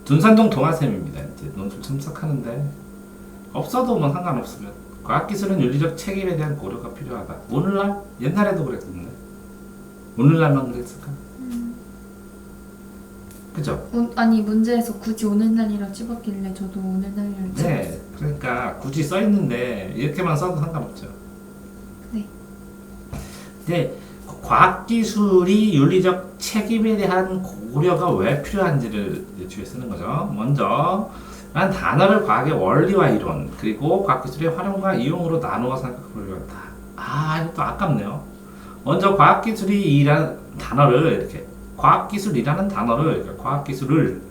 둔산동 동아쌤입니다. 이제 논술 참석하는데 없어도 뭐 상관없으면 과학기술은 윤리적 책임에 대한 고려가 필요하다. 오늘날? 옛날에도 그랬었는데 오늘날만 그랬을까? 그죠? 아니 문제에서 굳이 오늘날이라 집었길래 저도 오늘날이라 집었어요. 네, 그러니까 굳이 써 있는데 이렇게만 써도 상관없죠. 네. 근데 과학기술이 윤리적 책임에 대한 고려가 왜 필요한지를 뒤에 쓰는 거죠. 먼저 난 단어를 과학의 원리와 이론 그리고 과학기술의 활용과 이용으로 나누어 생각하려고 한다. 아, 이거 또 아깝네요. 먼저 과학기술이라는 단어를 이렇게 과학기술이라는 단어를 그러니까 과학기술을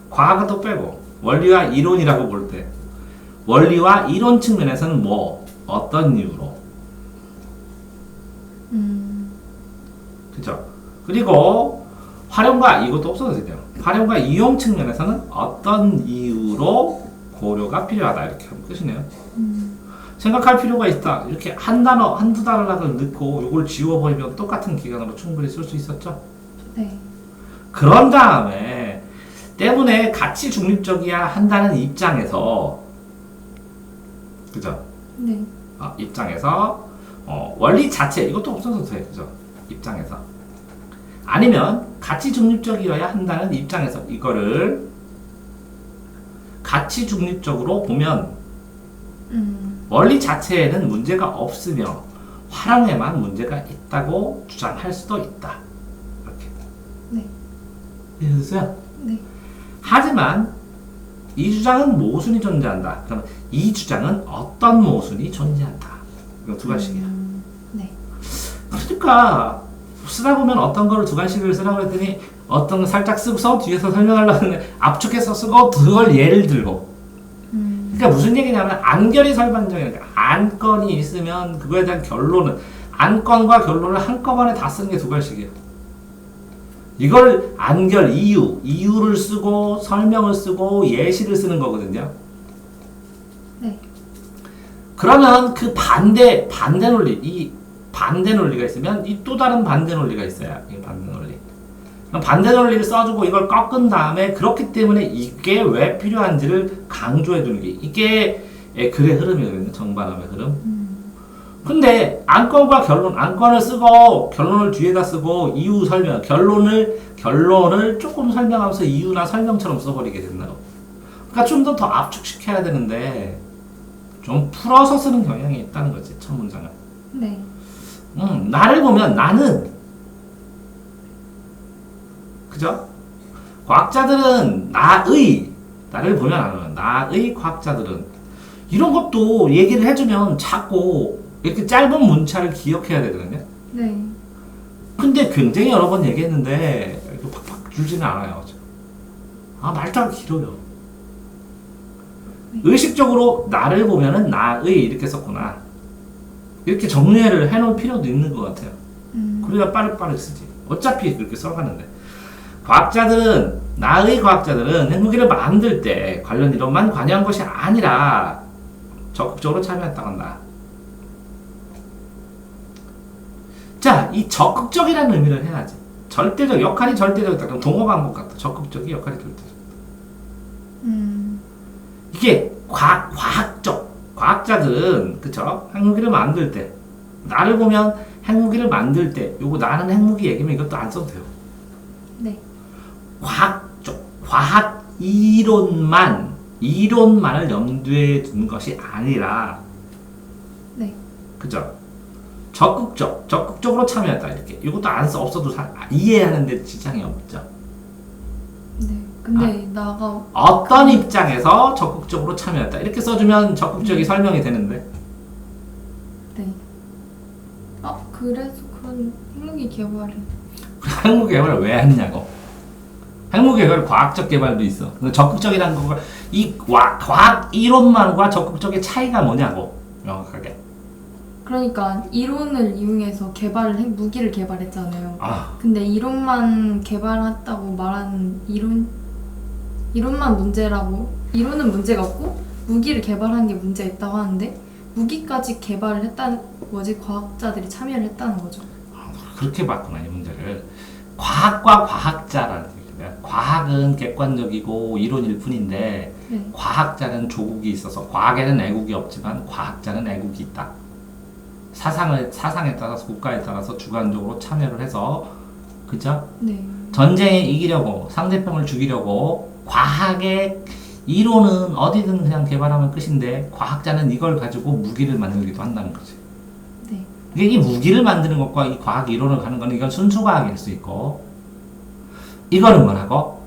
과학은 또 빼고 원리와 이론이라고 볼 때 원리와 이론 측면에서는 뭐 어떤 이유로 그죠? 그리고 활용과 이것도 없어도 돼요. 활용과 이용 측면에서는 어떤 이유로 고려가 필요하다 이렇게 하면 끝이네요. 생각할 필요가 있다. 이렇게 한 단어, 한두 단어를 넣고 이걸 지워버리면 똑같은 기간으로 충분히 쓸 수 있었죠. 네. 그런 다음에 때문에 가치 중립적이야 한다는 입장에서 그죠? 네. 입장에서 원리 자체 이것도 없어도 돼. 그죠? 입장에서 아니면 가치 중립적이어야 한다는 입장에서 이거를 가치 중립적으로 보면 원리 자체에는 문제가 없으며 활용에만 문제가 있다고 주장할 수도 있다. 이렇게. 네. 이해됐어요? 네. 하지만 이 주장은 모순이 존재한다. 그러면 이 주장은 어떤 모순이 존재한다. 이거 두 가지야. 네. 그러니까 쓰다 보면 어떤 거를 두 가지를 쓰라고 했더니 어떤 거 살짝 쓰고서 뒤에서 설명하려고 하는데 압축해서 쓰고 그걸 예를 들고 그러니까 무슨 얘기냐면 안결이 설반적이니까 안건이 있으면 그거에 대한 결론은 안건과 결론을 한꺼번에 다 쓰는 게 두 가지씩이에요. 이걸 안결, 이유를 쓰고 설명을 쓰고 예시를 쓰는 거거든요. 네. 그러면 그 반대 논리, 이 반대 논리가 있으면 이 또 다른 반대 논리가 있어요. 이 반대 논리. 반대 논리를 써주고 이걸 꺾은 다음에 그렇기 때문에 이게 왜 필요한지를 강조해 두는 게 이게 글의 흐름이거든요. 정반함의 흐름. 근데 안건과 결론, 안건을 쓰고 결론을 뒤에다 쓰고 이유 설명, 결론을 조금 설명하면서 이유나 설명처럼 써버리게 된다고. 그러니까 좀 더 압축시켜야 되는데 좀 풀어서 쓰는 경향이 있다는 거지 첫 문장은. 네. 나를 보면 나는 그죠? 과학자들은 나를 보면 아는 나의 과학자들은 이런 것도 얘기를 해주면 자꾸 이렇게 짧은 문자를 기억해야 되거든요. 네. 근데 굉장히 여러 번 얘기했는데 이렇게 팍팍 줄지는 않아요. 말투가 길어요. 의식적으로 나를 보면은 나의 이렇게 썼구나. 이렇게 정리를 해놓을 필요도 있는 것 같아요. 그래야 빠르게 쓰지. 어차피 그렇게 써가는데. 나의 과학자들은 핵무기를 만들 때 관련 이론만 관여한 것이 아니라 적극적으로 참여했다고 한다. 자, 이 적극적이라는 의미를 해야지. 역할이 절대적이다. 그럼 동어 방법 같다. 적극적이 역할이 절대적. 이게 과학자들은 그쵸? 핵무기를 만들 때 나를 보면 핵무기를 만들 때 요거 나는 핵무기 얘기면 이것도 안 써도 돼요. 네. 과학 이론만을 염두에 둔 것이 아니라 네. 그죠? 적극적으로 참여했다 이렇게 이것도 없어도 이해하는데 지장이 없죠. 네. 근데 나가 어떤 입장에서 적극적으로 참여했다 이렇게 써주면 적극적이 설명이 되는데. 네. 그래서 그런 핵무기 개발을 핵무기 개발을 왜 했냐고. 핵무기 개발 과학적 개발도 있어. 근데 적극적이라는 거가 이 과학 이론만과 적극적의 차이가 뭐냐고 명확하게. 그러니까 이론을 이용해서 무기를 개발했잖아요. 근데 이론만 개발했다고 말하는 이론만 문제라고 이론은 문제가 없고 무기를 개발한 게 문제가 있다고 하는데 무기까지 개발을 했다는 거지 과학자들이 참여를 했다는 거죠. 그렇게 봤구나 이 문제를. 과학과 과학자라는 과학은 객관적이고 이론일 뿐인데 네. 과학자는 조국이 있어서 과학에는 애국이 없지만 과학자는 애국이 있다. 사상에 따라서 국가에 따라서 주관적으로 참여를 해서 그죠? 네. 전쟁에 이기려고 상대편을 죽이려고 과학의 이론은 어디든 그냥 개발하면 끝인데 과학자는 이걸 가지고 무기를 만들기도 한다는 거지. 네. 이게 이 무기를 만드는 것과 이 과학 이론을 가는 거는 이건 순수 과학일 수 있고 이거는 뭐라고?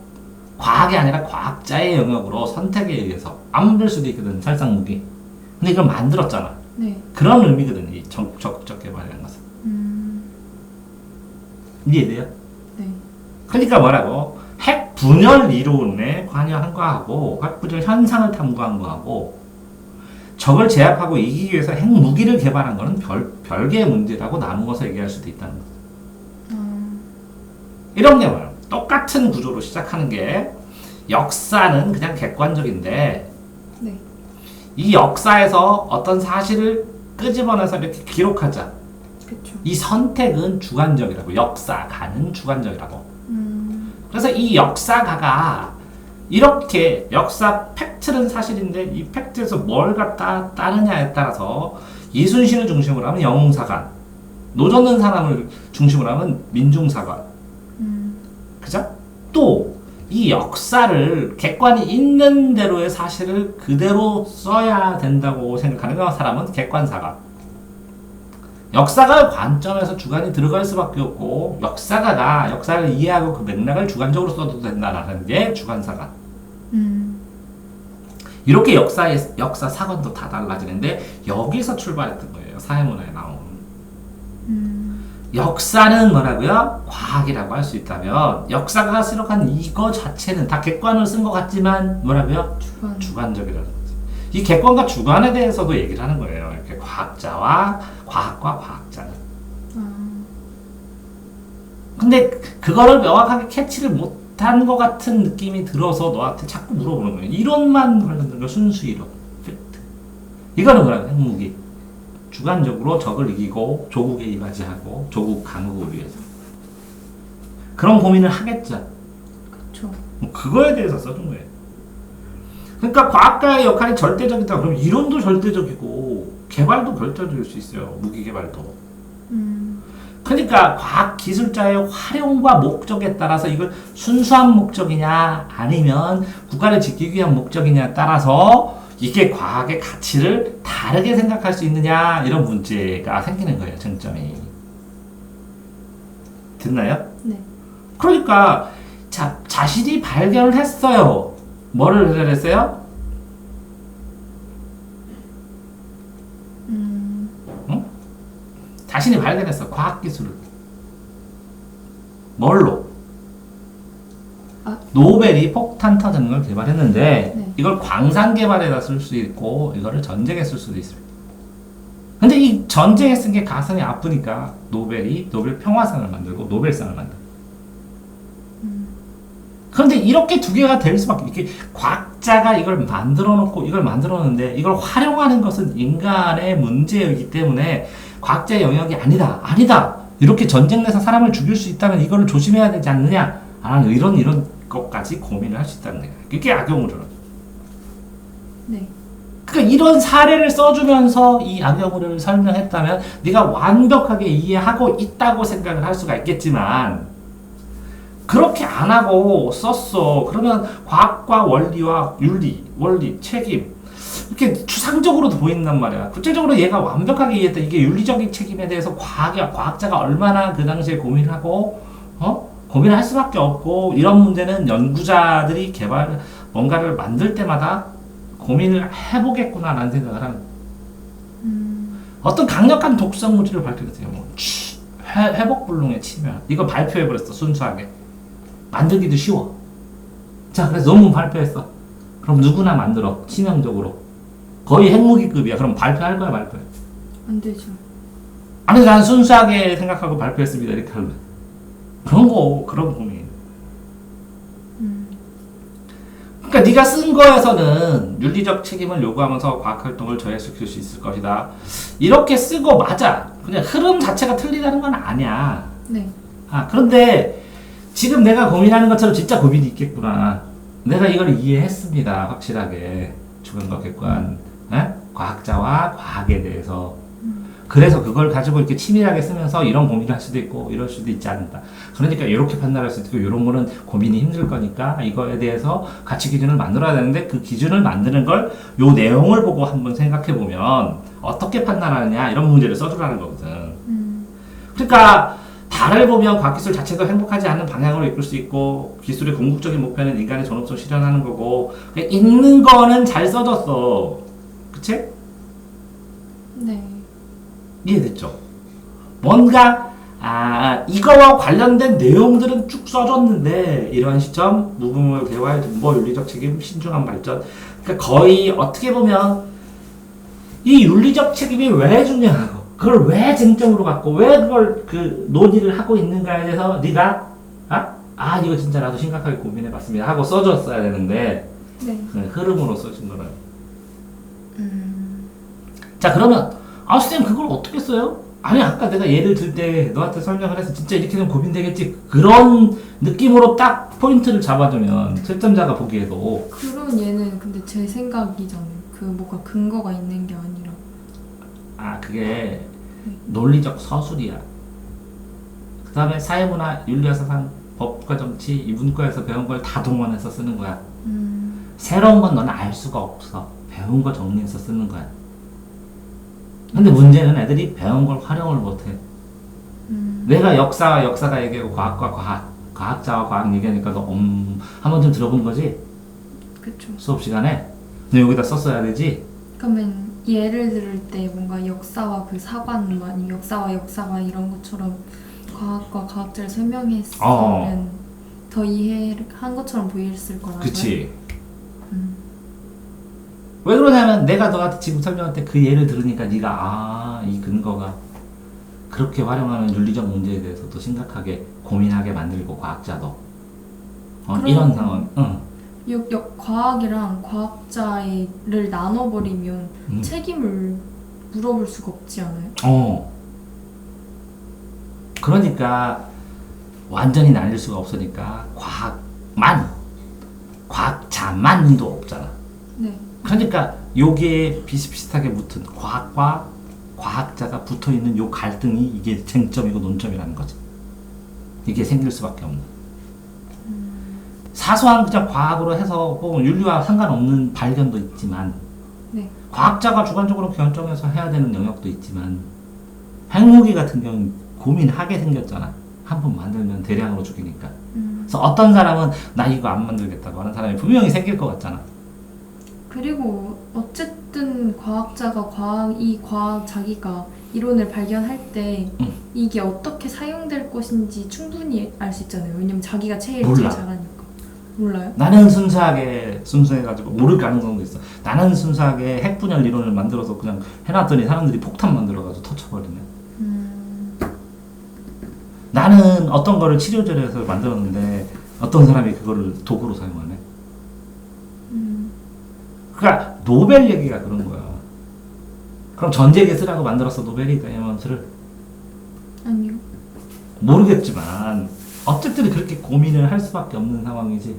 과학이 아니라 과학자의 영역으로 선택에 의해서 안 만들 수도 있거든 살상 무기. 근데 이걸 만들었잖아. 네. 그런 의미거든 이 적극적 개발이라는 것은. 이해돼요? 네. 그러니까 뭐라고? 핵 분열 이론에 관여한 거하고 핵 분열 현상을 탐구한 거하고 적을 제압하고 이기기 위해서 핵 무기를 개발한 거는 별개의 문제라고 나누어서 얘기할 수도 있다는 거죠. 이런 게 뭐예요? 똑같은 구조로 시작하는 게 역사는 그냥 객관적인데 네. 이 역사에서 어떤 사실을 끄집어내서 이렇게 기록하자. 그쵸. 이 선택은 주관적이라고. 역사가는 주관적이라고. 그래서 이 역사가가 이렇게 역사 팩트는 사실인데 이 팩트에서 뭘 갖다 따느냐에 따라서 이순신을 중심으로 하면 영웅사관, 노젓는 사람을 중심으로 하면 민중사관. 그죠? 또 이 역사를 객관이 있는 대로의 사실을 그대로 써야 된다고 생각하는 사람은 객관사관. 역사가 관점에서 주관이 들어갈 수밖에 없고 역사가가 역사를 이해하고 그 맥락을 주관적으로 써도 된다라는 게 주관사관. 이렇게 역사 사관도 다 달라지는데 여기서 출발했던 거예요. 사회문화에 나온. 역사는 뭐라고요? 과학이라고 할 수 있다면 역사가 수록한 이거 자체는 다 객관을 쓴 것 같지만 뭐라고요? 주관적이라는 거지. 이 객관과 주관에 대해서도 얘기를 하는 거예요. 이렇게 과학과 과학자는. 근데 그거를 명확하게 캐치를 못한 것 같은 느낌이 들어서 너한테 자꾸 물어보는 거예요. 이론만 관련된 거 순수 이론. 팩트. 이거는 뭐라고요? 핵무기. 주관적으로 적을 이기고 조국에 이바지하고 조국 강국을 위해서 그런 고민을 하겠죠. 그쵸. 그거에 대해서 써준 거예요. 그러니까 과학가의 역할이 절대적이다. 그럼 이론도 절대적이고 개발도 절대적일 수 있어요. 무기 개발도. 그러니까 과학 기술자의 활용과 목적에 따라서 이걸 순수한 목적이냐 아니면 국가를 지키기 위한 목적이냐에 따라서 이게 과학의 가치를 다르게 생각할 수 있느냐 이런 문제가 생기는 거예요. 쟁점이. 됐나요? 네. 그러니까 자신이 발견을 했어요. 뭐를 발견했어요? 응? 자신이 발견했어. 과학기술을. 뭘로? 노벨이 폭탄 터지는 걸 개발했는데 네. 이걸 광산 개발에다 쓸 수 있고 이거를 전쟁에 쓸 수도 있습니다. 근데 이 전쟁에 쓴 게 가슴이 아프니까 노벨이 노벨 평화상을 만들고 노벨상을 만들고. 그런데 이렇게 두 개가 될 수밖에. 이렇게 과학자가 이걸 만들어 놓고 이걸 만들어 놓는데 이걸 활용하는 것은 인간의 문제이기 때문에 과학자의 영역이 아니다 이렇게 전쟁 내서 사람을 죽일 수 있다면 이거를 조심해야 되지 않느냐 라는 이런 것까지 고민을 할 수 있다는 거예요. 이게 악용으로는. 네. 그러니까 이런 사례를 써주면서 이 악용으로를 설명했다면 네가 완벽하게 이해하고 있다고 생각을 할 수가 있겠지만 그렇게 안 하고 썼어. 그러면 과학과 원리와 윤리, 원리, 책임 이렇게 추상적으로도 보인단 말이야. 구체적으로 얘가 완벽하게 이해했다. 이게 윤리적인 책임에 대해서 과학자가 얼마나 그 당시에 고민을 하고 고민을 할 수밖에 없고 이런 문제는 연구자들이 뭔가를 만들 때마다 고민을 해보겠구나라는 생각을 하는 어떤 강력한 독성 물질을 발견했어요. 회복불능의 치명. 이거 발표해버렸어. 순수하게. 만들기도 쉬워. 자, 그래서 논문 발표했어. 그럼 누구나 만들어. 치명적으로. 거의 핵무기급이야. 그럼 발표할 거야, 말거야? 안 되죠. 아니, 난 순수하게 생각하고 발표했습니다. 이렇게 할래. 그런 고민. 그러니까 네가 쓴 거에서는 윤리적 책임을 요구하면서 과학활동을 저해시킬 수 있을 것이다. 이렇게 쓰고 맞아. 그냥 흐름 자체가 틀리다는 건 아니야. 네. 그런데 지금 내가 고민하는 것처럼 진짜 고민이 있겠구나. 내가 이걸 이해했습니다. 확실하게. 주관과 객관, 과학자와 과학에 대해서. 그래서 그걸 가지고 이렇게 치밀하게 쓰면서 이런 고민을 할 수도 있고 이럴 수도 있지 않는다. 그러니까 이렇게 판단할 수도 있고 이런 거는 고민이 힘들 거니까 이거에 대해서 가치 기준을 만들어야 되는데 그 기준을 만드는 걸 요 내용을 보고 한번 생각해 보면 어떻게 판단하느냐 이런 문제를 써주라는 거거든. 그러니까 달을 보면 과학기술 자체도 행복하지 않은 방향으로 이끌 수 있고 기술의 궁극적인 목표는 인간의 존엄성 실현하는 거고 있는 거는 잘 써줬어. 그치? 네. 이해됐죠? 뭔가 이거와 관련된 내용들은 쭉 써줬는데 이러한 시점, 무궁무 대화의 등보, 윤리적 책임, 신중한 발전 그러니까 거의 어떻게 보면 이 윤리적 책임이 왜 중요하고 그걸 왜 쟁점으로 갖고 왜 그걸 그 논의를 하고 있는가에 대해서 네가 이거 진짜 나도 심각하게 고민해봤습니다 하고 써줬어야 되는데 네. 흐름으로 써준 거는 자 그러면 선생님 그걸 어떻게 써요? 아니 아까 내가 예를 들 때 너한테 설명을 해서 진짜 이렇게 되면 고민되겠지 그런 느낌으로 딱 포인트를 잡아주면 채점자가 보기에도 그런 얘는 근데 제 생각이잖아요. 그 뭐가 근거가 있는 게 아니라. 그게 논리적 서술이야. 그 다음에 사회문화, 윤리와 사상, 법과 정치 이 문과에서 배운 걸 다 동원해서 쓰는 거야. 새로운 건 너는 알 수가 없어. 배운 거 정리해서 쓰는 거야. 근데 문제는 애들이 배운 걸 활용을 못해. 내가 역사와 역사가 얘기하고 과학과 과학, 과학자와 과학 얘기하니까 너 한 번쯤 들어본 거지? 그쵸. 수업 시간에? 너 여기다 썼어야 되지? 그러면 예를 들을 때 뭔가 역사와 그 사관 아니면 역사와 역사가 이런 것처럼 과학과 과학자를 설명했으면 더 이해한 것처럼 보였을 거라고요? 그치. 왜 그러냐면 내가 너한테 지금 설명할 때 그 예를 들으니까 네가 이 근거가 그렇게 활용하는 윤리적 문제에 대해서도 심각하게 고민하게 만들고 과학자도 이런 상황. 과학이랑 과학자를 나눠버리면 책임을 물어볼 수가 없지 않아요? 그러니까 완전히 나뉠 수가 없으니까 과학자만도 없잖아. 네. 그러니까 요게 비슷비슷하게 붙은 과학과 과학자가 붙어있는 요 갈등이 이게 쟁점이고 논점이라는 거지. 이게 생길 수밖에 없는. 사소한 그냥 과학으로 해서 혹은 윤리와 상관없는 발견도 있지만 네. 과학자가 주관적으로 결정해서 해야 되는 영역도 있지만 핵무기 같은 경우는 고민하게 생겼잖아. 한 번 만들면 대량으로 죽이니까. 그래서 어떤 사람은 나 이거 안 만들겠다고 하는 사람이 분명히 생길 것 같잖아. 그리고 어쨌든 과학자가 자기가 이론을 발견할 때 이게 어떻게 사용될 것인지 충분히 알 수 있잖아요. 왜냐면 자기가 제일 잘하니까. 몰라요? 나는 순수해가지고 모를 가능성도 있어. 나는 순수하게 핵분열 이론을 만들어서 그냥 해놨더니 사람들이 폭탄 만들어가지고 터쳐버리네. 나는 어떤 거를 치료제로해서 만들었는데 어떤 사람이 그거를 도구로 사용하네. 그러니까 노벨 얘기가 그런 거야. 그럼 전쟁에 쓰라고 만들었어 노벨이 다이아몬드를? 아니요. 모르겠지만 어쨌든 그렇게 고민을 할 수밖에 없는 상황이지.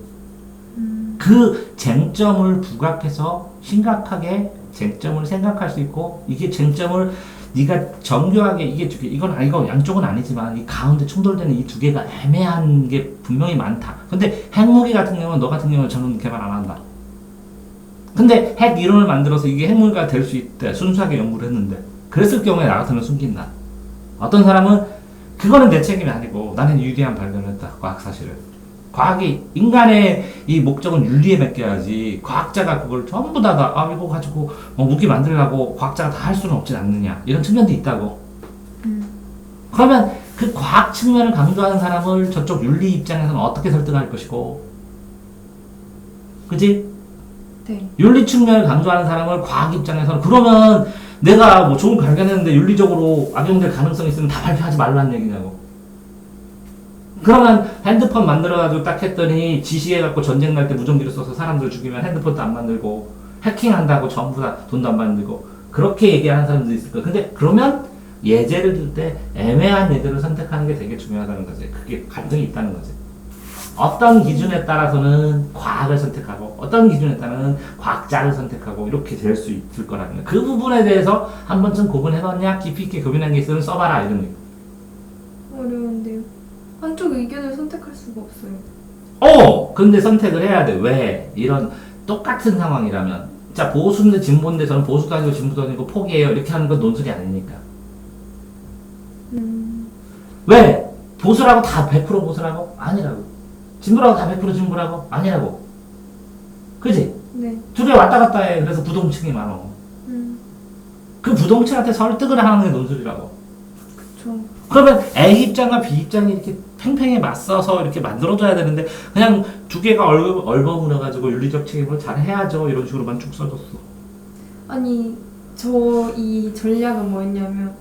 그 쟁점을 부각해서 심각하게 쟁점을 생각할 수 있고 이게 쟁점을 네가 정교하게 이건 아니고 양쪽은 아니지만 이 가운데 충돌되는 이 두 개가 애매한 게 분명히 많다. 근데 핵무기 같은 경우는 너 같은 경우는 저는 개발 안 한다. 근데 핵 이론을 만들어서 이게 핵무기가 될 수 있대. 순수하게 연구를 했는데 그랬을 경우에 나 같으면 숨긴다. 어떤 사람은 그거는 내 책임이 아니고 나는 유리한 발견을 했다. 과학 사실을. 과학이 인간의 이 목적은 윤리에 맡겨야지 과학자가 그걸 전부 다 이거 가지고 무기 만들려고 과학자가 다 할 수는 없지 않느냐 이런 측면도 있다고. 그러면 그 과학 측면을 강조하는 사람을 저쪽 윤리 입장에서는 어떻게 설득할 것이고, 그지? 네. 윤리 측면을 강조하는 사람을 과학 입장에서는 그러면 내가 뭐 좋은 발견했는데 윤리적으로 악용될 가능성이 있으면 다 발표하지 말라는 얘기냐고. 그러면 핸드폰 만들어가지고 딱 했더니 지시해갖고 전쟁 날 때 무전기를 써서 사람들 죽이면 핸드폰도 안 만들고 해킹한다고 전부 다 돈도 안 만들고 그렇게 얘기하는 사람도 있을 거야. 근데 그러면 예제를 들 때 애매한 예제를 선택하는 게 되게 중요하다는 거지. 그게 갈등이 있다는 거지. 어떤 기준에 따라서는 과학을 선택하고 어떤 기준에 따라서는 과학자를 선택하고 이렇게 될 수 있을 거라는 거예요. 그 부분에 대해서 한 번쯤 구분해봤냐? 깊이 있게 고민한 게 있으면 써봐라 이런 거예요. 어려운데요. 한쪽 의견을 선택할 수가 없어요. 근데 선택을 해야 돼. 왜? 이런 똑같은 상황이라면. 자, 보수인데 진보인데 저는 보수도 아니고 진보도 아니고 포기해요. 이렇게 하는 건 논술이 아니니까. 왜? 보수라고 다 100% 보수라고? 아니라고. 진보라고 다 100% 진보라고? 아니라고. 그지? 네. 둘이 왔다 갔다 해. 그래서 부동층이 많아. 그 부동층한테 설득을 하는 게 논술이라고. 그쵸. 그러면 A 입장과 B 입장이 이렇게 팽팽히 맞서서 이렇게 만들어줘야 되는데 그냥 두 개가 얼버무려가지고 윤리적 책임을 잘 해야죠 이런 식으로만 쭉 써줬어. 아니 저 이 전략은 뭐였냐면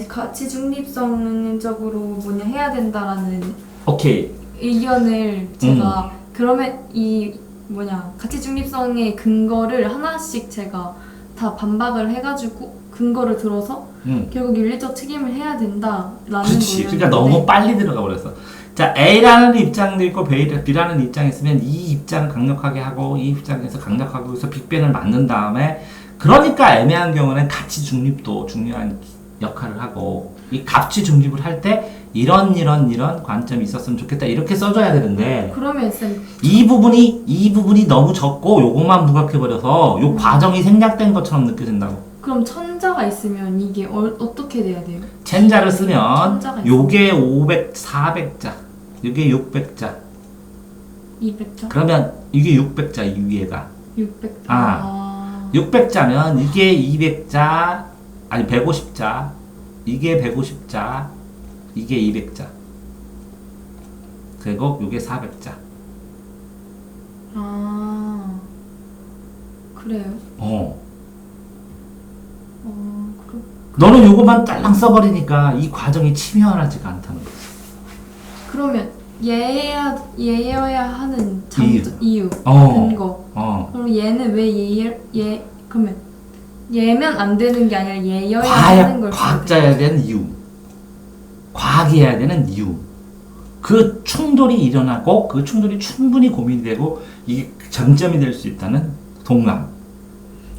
가치 중립성적으로 뭐냐 해야 된다라는 오케이. 의견을 제가 그러면 이 가치 중립성의 근거를 하나씩 제가 다 반박을 해가지고 근거를 들어서 결국 윤리적 책임을 해야 된다라는 그렇지. 거였는데 그러니까 너무 빨리 들어가 버렸어. 자, A라는 입장도 있고 B라는 입장이 있으면 이 입장을 강력하게 하고 이 입장에서 강력하게 해서 빅뱅을 만든 다음에 그러니까 애매한 경우는 가치 중립도 중요한 역할을 하고 이 가치 중립을 할 때 이런 관점이 있었으면 좋겠다 이렇게 써줘야 되는데 그러면 쌤 이 부분이 너무 적고 요것만 부각해버려서 요 과정이 생략된 것처럼 느껴진다고. 그럼 천자가 있으면 이게 어떻게 돼야 돼요? 첸자를 쓰면 천자가 요게 500, 400자 요게 600자 200자? 그러면 이게 600자 이 위에가 600자 600자면 이게 200자 아니 150자 이게 150자 이게 200자 그리고 요게 400자 그래요? 그럼 너는 요거만 딸랑 써버리니까 이 과정이 치밀하지가 않다는 거지. 그러면 얘여야 하는 이유 어. 근거 그럼 얘는 왜 그러면 얘면 안 되는 게 아니라 얘여야 하는 걸 과학자여야 되는 이유 과학이어야 되는 이유 그 충돌이 일어나고 그 충돌이 충분히 고민되고 이게 정점이 될 수 있다는 동감.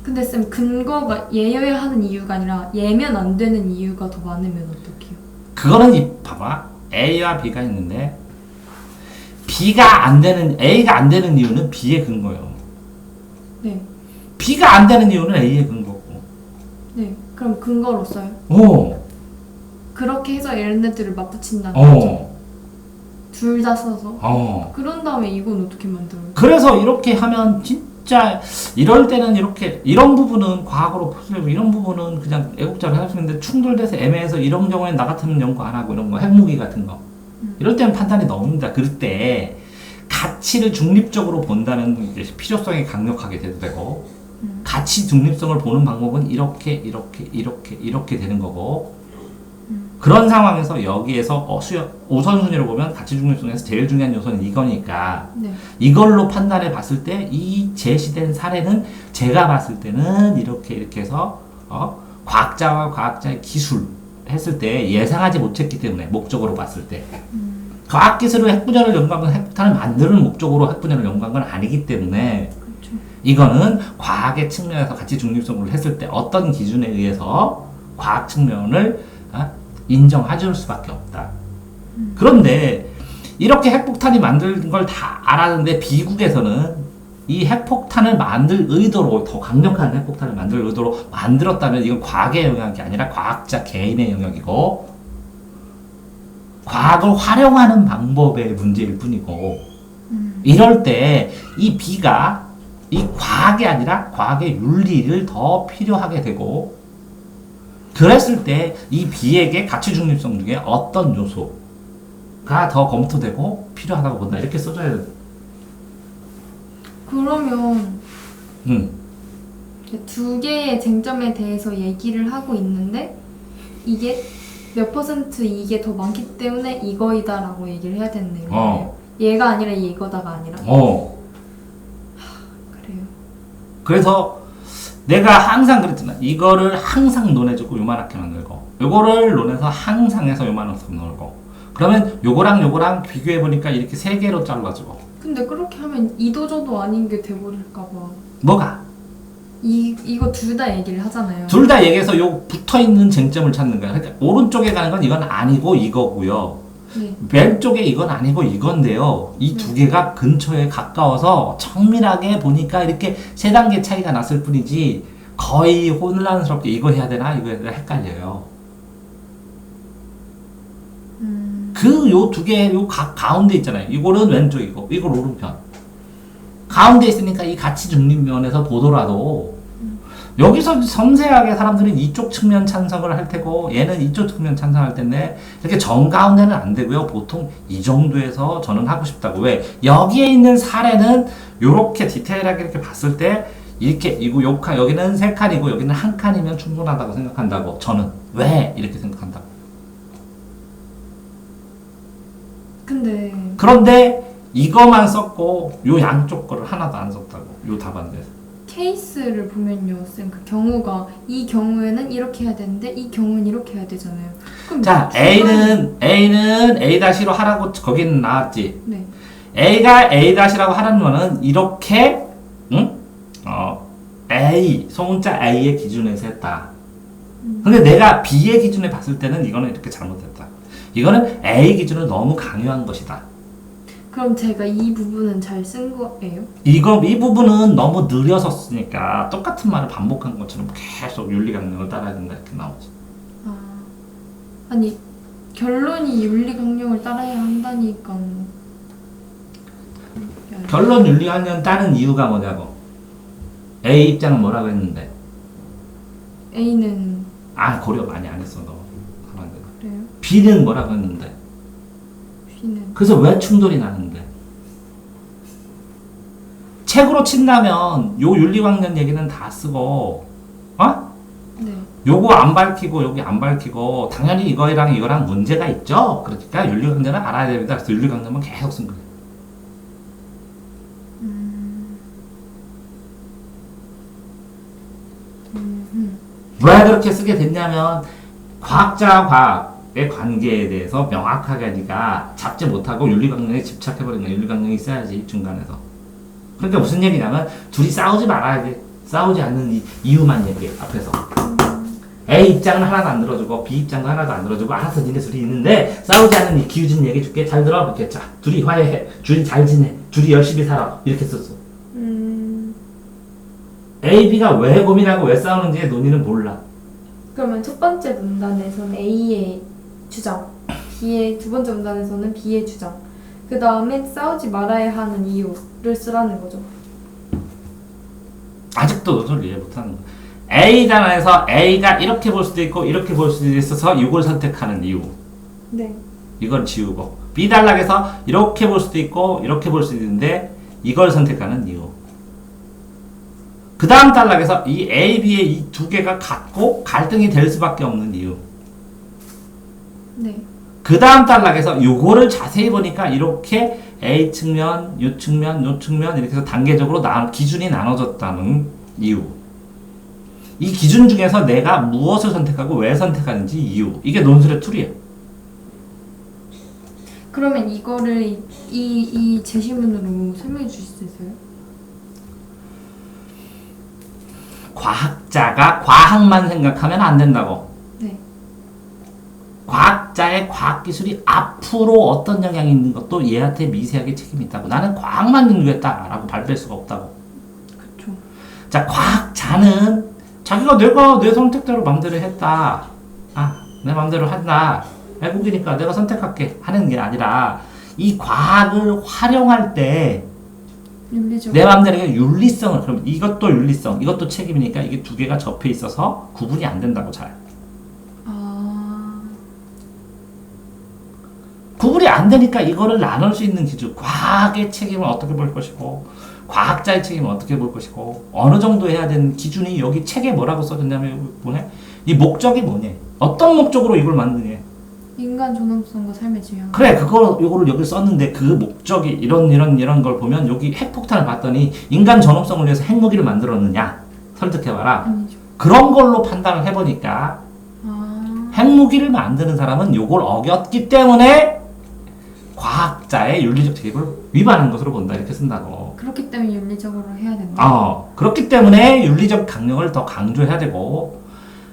근데 쌤 근거가 얘여야 하는 이유가 아니라 얘면 안 되는 이유가 더 많으면 어떡해요? 그거는 봐봐 A와 B가 있는데 A가 안 되는 이유는 B의 근거예요. 네. B가 안 되는 이유는 A의 근거고. 네. 그럼 근거로 써요? 그렇게 해서 얘네들을 맞붙인다는 거죠? 둘 다 써서? 그런 다음에 이건 어떻게 만들어요? 그래서 이렇게 하면 진짜 이럴 때는 이렇게 이런 부분은 과학으로 풀고 이런 부분은 그냥 애국자로 할 수 있는데 충돌돼서 애매해서 이런 경우에는 나 같으면 연구 안 하고 이런 거 핵무기 같은 거 이럴 때는 판단이 너무합니다. 그럴 때 가치를 중립적으로 본다는 필요성이 강력하게 돼도 되고 가치 중립성을 보는 방법은 이렇게 되는 거고 그런 상황에서 여기에서 우선순위로 보면 가치 중립성에서 제일 중요한 요소는 이거니까 네. 이걸로 판단해 봤을 때 이 제시된 사례는 제가 봤을 때는 이렇게 해서 과학자와 과학자의 기술 했을 때 예상하지 못했기 때문에 목적으로 봤을 때 과학기술을 핵분열을 연구한 건 핵폭탄을 만드는 목적으로 핵분열을 연구한 건 아니기 때문에 그렇죠. 이거는 과학의 측면에서 가치 중립성을 했을 때 어떤 기준에 의해서 과학 측면을 인정해줄 수밖에 없다. 그런데 이렇게 핵폭탄이 만든 걸 다 알았는데 비국에서는 이 핵폭탄을 만들 의도로 더 강력한 핵폭탄을 만들 의도로 만들었다면 이건 과학의 영역이 아니라 과학자 개인의 영역이고 과학을 활용하는 방법의 문제일 뿐이고 이럴 때 이 B가 이 과학이 아니라 과학의 윤리를 더 필요하게 되고 그랬을 때 이 B에게 가치 중립성 중에 어떤 요소가 더 검토되고 필요하다고 본다 이렇게 써줘야 돼. 그러면 두 개의 쟁점에 대해서 얘기를 하고 있는데 이게 몇 퍼센트 이게 더 많기 때문에 이거이다라고 얘기를 해야 되네요. 얘가 아니라 이거다가 아니라. 그래요. 그래서 내가 항상 그랬잖아. 이거를 항상 논해주고 요만하게 만들고 요거를 논해서 항상 해서 요만하게 만들고 그러면 요거랑 요거랑 비교해보니까 이렇게 세 개로 잘라주고. 근데 그렇게 하면 이도저도 아닌 게 돼버릴까봐. 뭐가? 이거 둘 다 얘기를 하잖아요. 둘 다 얘기해서 요 붙어있는 쟁점을 찾는 거야. 그러니까 오른쪽에 가는 건 이건 아니고 이거고요. 네. 왼쪽에 이건 아니고 이건데요. 이 두 개가 근처에 가까워서 정밀하게 보니까 이렇게 세 단계 차이가 났을 뿐이지 거의 혼란스럽게 이거 해야 되나 이거 해야 되나 헷갈려요. 그 요 두 개 요 가운데 있잖아요. 이거는 왼쪽이고 이걸 오른편. 가운데 있으니까 이 가치 중립면에서 보더라도 여기서 섬세하게 사람들은 이쪽 측면 찬성을 할 테고 얘는 이쪽 측면 찬성할 텐데 이렇게 정가운데는 안 되고요. 보통 이 정도에서 저는 하고 싶다고. 왜? 여기에 있는 사례는 이렇게 디테일하게 이렇게 봤을 때 이렇게 이거 요 칸 여기는 세 칸이고 여기는 한 칸이면 충분하다고 생각한다고. 저는 왜 이렇게 생각한다고. 근데 그런데 이거만 썼고 요 양쪽 거를 하나도 안 썼다고. 요 답안에서. 케이스를 보면요, 쌤, 그 경우가 이 경우에는 이렇게 해야 되는데 이 경우는 이렇게 해야 되잖아요. 그럼 자, A는 A-로 하라고 거기는 나왔지. 네. A가 A-라고 하라는 거는 이렇게 A, 소문자 A의 기준에서 했다. 근데 내가 B의 기준에 봤을 때는 이거는 이렇게 잘못했다. 이거는 A 기준을 너무 강요한 것이다. 그럼 제가 이 부분은 잘 쓴 거예요? 이 부분은 너무 느려서 쓰니까 똑같은 말을 반복한 것처럼 계속 윤리강령을 따라야 된다 이렇게 나오지. 아니, 결론이 윤리강령을 따라야 한다니까. 결론 윤리강령 따른 이유가 뭐냐고. A 입장은 뭐라고 했는데? A는 고려 많이 안 했어 너. 가만 둬. 그래요? B는 뭐라고 했는데? B는 그래서 왜 충돌이 나는데? 책으로 친다면 요 윤리강령 얘기는 다 쓰고, 네. 요거 안 밝히고 여기 안 밝히고 당연히 이거랑 문제가 있죠. 그러니까 윤리강령을 알아야 됩니다. 그래서 윤리강령만 계속 쓴 거예요. 왜 그렇게 쓰게 됐냐면 과학자와 과학의 관계에 대해서 명확하게 네가 잡지 못하고 윤리강령에 집착해버린 거야. 윤리강령이 있어야지 중간에서. 그러니까 무슨 얘기냐면 둘이 싸우지 말아야 돼. 싸우지 않는 이유만 얘기해 앞에서. A 입장은 하나도 안 들어주고 B 입장도 하나도 안 들어주고 알아서 니네 둘이 있는데 싸우지 않는 이 기우진 얘기 줄게. 잘 들어. 이렇게 자 둘이 화해해. 둘이 잘 지내. 둘이 열심히 살아. 이렇게 썼어. A, B가 왜 고민하고 왜 싸우는지의 논의는 몰라. 그러면 첫 번째 문단에서는 A의 주장, 두 번째 문단에서는 B의 주장, 그 다음에 싸우지 말아야 하는 이유를 쓰라는 거죠. 아직도 너를 이해 못하는 거야. A 단원에서 A가 이렇게 볼 수도 있고 이렇게 볼 수도 있어서 이걸 선택하는 이유. 네. 이걸 지우고 B 단락에서 이렇게 볼 수도 있고 이렇게 볼 수도 있는데 이걸 선택하는 이유. 그 다음 단락에서 이 A, B의 이 두 개가 같고 갈등이 될 수밖에 없는 이유. 네. 그 다음 단락에서 요거를 자세히 보니까 이렇게 A 측면, 요 측면, 요 측면 이렇게 해서 단계적으로 기준이 나눠졌다는 이유. 이 기준 중에서 내가 무엇을 선택하고 왜 선택하는지 이유. 이게 논술의 툴이에요. 그러면 이거를 이 제시문으로 설명해 주실 수 있어요? 과학자가 과학만 생각하면 안 된다고. 네. 과학자의 과학기술이 앞으로 어떤 영향이 있는 것도 얘한테 미세하게 책임이 있다고. 나는 과학만 연구했다라고 발표할 수가 없다고. 그렇죠. 자, 과학자는 자기가 내가 내 선택대로 맘대로 했다. 내 맘대로 한다. 외국이니까 내가 선택할게 하는 게 아니라 이 과학을 활용할 때 윤리적. 내 맘대로 윤리성을, 그럼 이것도 윤리성, 이것도 책임이니까 이게 두 개가 접해 있어서 구분이 안 된다고 잘. 구분이 안 되니까 이거를 나눌 수 있는 기준, 과학의 책임을 어떻게 볼 것이고 과학자의 책임을 어떻게 볼 것이고 어느 정도 해야 되는 기준이 여기 책에 뭐라고 써졌냐면 뭐네? 이 목적이 뭐냐? 어떤 목적으로 이걸 만드냐? 인간 존엄성과 삶의 지향. 그래, 요거를 여기 썼는데 그 목적이 이런 걸 보면 여기 핵폭탄을 봤더니 인간 존엄성을 위해서 핵무기를 만들었느냐? 설득해봐라. 아니죠. 그런 걸로 판단을 해보니까 핵무기를 만드는 사람은 요걸 어겼기 때문에 과학자의 윤리적 책임을 위반한 것으로 본다. 이렇게 쓴다고. 그렇기 때문에 윤리적으로 해야 된다. 그렇기 때문에 윤리적 강령을 더 강조해야 되고,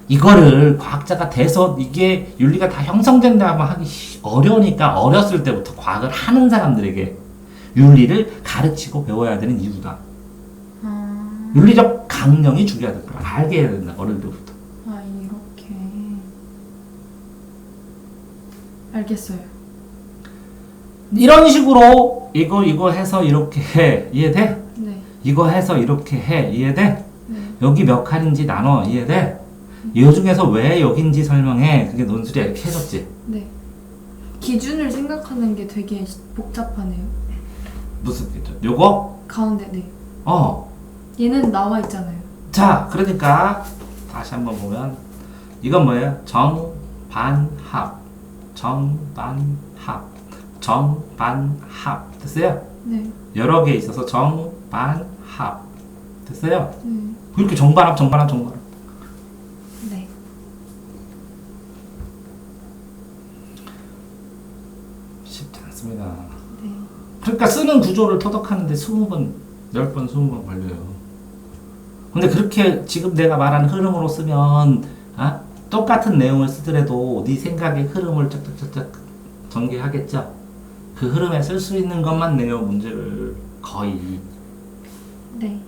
이거를 과학자가 돼서 이게 윤리가 다 형성된다고 하기 어려우니까 어렸을 때부터 과학을 하는 사람들에게 윤리를 가르치고 배워야 되는 이유다. 윤리적 강령이 중요하다. 알게 해야 된다. 어릴 때부터. 이렇게. 알겠어요. 이런 식으로 이거 해서 이렇게 해. 이해돼? 네. 이거 해서 이렇게 해. 이해돼? 네. 여기 몇 칸인지 나눠. 이해돼? 이 중에서 왜 여긴지 설명해. 그게 논술이야. 이렇게 해줬지. 네. 기준을 생각하는 게 되게 복잡하네요. 무슨 기준? 요거? 가운데, 네. 얘는 나와 있잖아요. 자, 그러니까 다시 한번 보면 이건 뭐예요? 정반합. 정반합. 됐어요? 네. 여러 개 있어서 정반합. 됐어요? 네. 이렇게 정반합. 네. 쉽지 않습니다. 네. 그러니까 쓰는 구조를 터득하는데 20번, 10번, 20번 걸려요. 근데 그렇게 지금 내가 말한 흐름으로 쓰면 똑같은 내용을 쓰더라도 네 생각의 흐름을 쫙쫙쫙쫙 전개하겠죠? 그 흐름에 쓸 수 있는 것만 내요, 문제를. 거의. 네.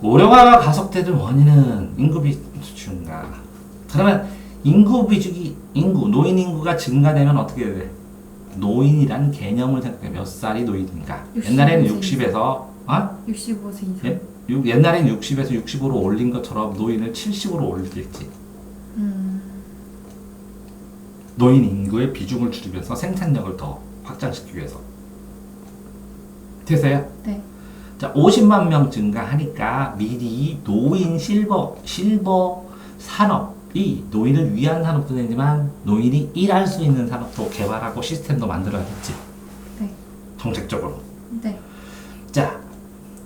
고령화가 가속되는 원인은 인구비 증가. 그러면 노인 인구가 증가되면 어떻게 해야 돼? 노인이란 개념을 생각해. 몇 살이 노인인가? 옛날에는 60에서 65세 이상. 옛날에는 60에서 65로 올린 것처럼 노인을 70으로 올리겠지. 노인 인구의 비중을 줄이면서 생산력을 더 확장시키기 위해서. 됐어요? 네. 자, 50만 명 증가하니까 미리 노인 실버 산업이 노인을 위한 산업도 되지만 노인이 일할 수 있는 산업도 개발하고 시스템도 만들어야겠지. 네. 정책적으로. 네. 자,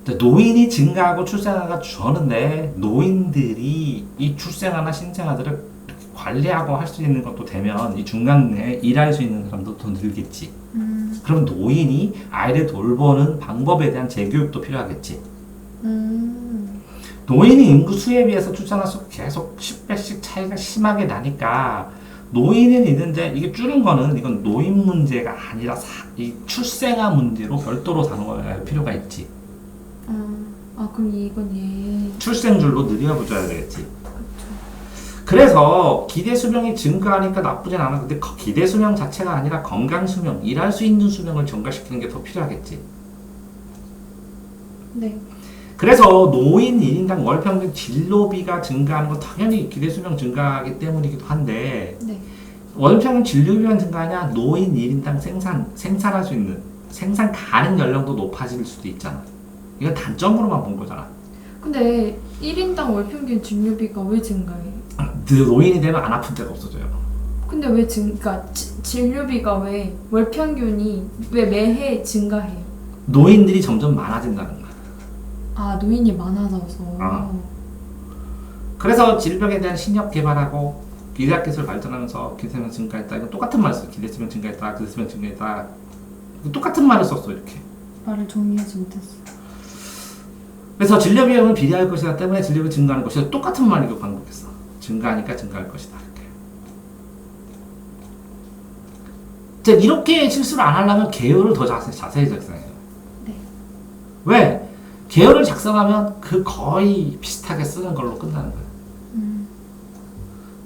노인이 증가하고 출생아가 줄었는데 노인들이 이 출생아나 신생아들을 관리하고 할 수 있는 것도 되면 이 중간에 일할 수 있는 사람도 더 늘겠지. 그럼 노인이 아이를 돌보는 방법에 대한 재교육도 필요하겠지. 노인이 인구 수에 비해서 출산화 수 계속 10배씩 차이가 심하게 나니까 노인은 있는데 이게 줄은 거는 이건 노인 문제가 아니라 이 출생아 문제로 별도로 다뤄야 필요가 있지. 그럼 이건 출생률로 늘려줘야 되겠지. 그렇죠. 그래서 기대 수명이 증가하니까 나쁘진 않아. 근데 기대 수명 자체가 아니라 건강 수명, 일할 수 있는 수명을 증가시키는 게 더 필요하겠지. 네. 그래서 노인 1인당 월 평균 진료비가 증가하는 건 당연히 기대 수명 증가하기 때문이기도 한데 네. 월 평균 진료비만 증가하냐 노인 1인당 생산할 수 있는 생산 가능 연령도 높아질 수도 있잖아. 이건 단점으로만 본 거잖아. 근데 1인당 월 평균 진료비가 왜 증가해? 노인이 되면 안 아픈 데가 없어져요. 근데 왜 그러니까 진료비가 왜 월 평균이 왜 매해 증가해요? 노인들이 점점 많아진다는 거야. 노인이 많아져서. 그래서 질병에 대한 신약 개발하고 의학 기술 발전하면서 기대 수명 증가했다. 이거 똑같은 말을 써. 기대 수명 증가했다. 기대 수명 증가했다. 똑같은 말을 썼어 이렇게. 말을 정리하지 못했어. 그래서 진료 비용은 비례할 것이다 때문에 진료비 증가하는 것이다. 똑같은 말이고 반복했어. 증가하니까 증가할 것이다. 이렇게. 이렇게 실수를 안 하려면 개요를 더 자세히 작성해요. 네. 왜? 개요를 작성하면 그 거의 비슷하게 쓰는 걸로 끝나는 거예요.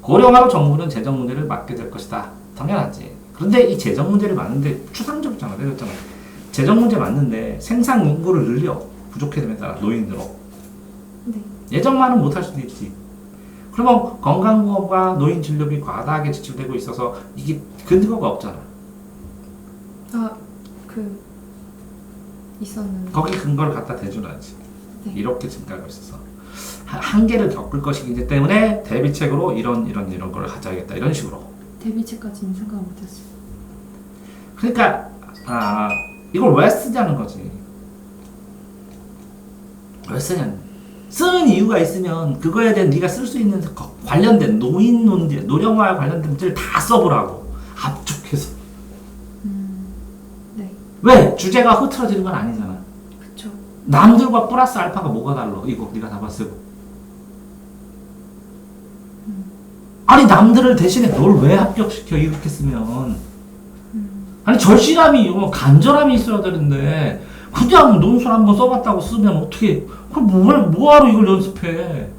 고령화로 정부는 재정 문제를 맡게 될 것이다. 당연하지. 그런데 이 재정 문제를 맡는데 추상적이잖아. 내가 했잖아. 재정 문제 맞는데 생산 인구를 늘려. 부족해 되면 따라 노인으로. 네. 예전만은 못할 수도 있지. 그러면 건강보험과 노인 진료비 과다하게 지출되고 있어서 이게 근거가 없잖아. 있었는데. 거기 근거를 갖다 대줘야지. 네. 이렇게 증가하고 있어서 한계를 겪을 것이기 때문에 대비책으로 이런 걸 하자겠다. 이런 식으로. 대비책까지는 생각 못했어. 그러니까 이걸 왜 쓰자는 거지. 왜 쓰냐는. 쓰는 이유가 있으면 그거에 대한 네가 쓸 수 있는 관련된 노인 문제, 노령화와 관련된 문제를 다 써보라고. 압축해서. 왜? 주제가 흐트러지는 건 아니잖아. 그쵸. 남들과 플러스 알파가 뭐가 달라? 이거 네가 다 봤어. 아니 남들을 대신에 널 왜 합격시켜 이렇게 쓰면 아니 절실함이 간절함이 있어야 되는데 그냥 논술 한번 써봤다고 쓰면 어떻게 그럼 뭐하러 이걸 연습해?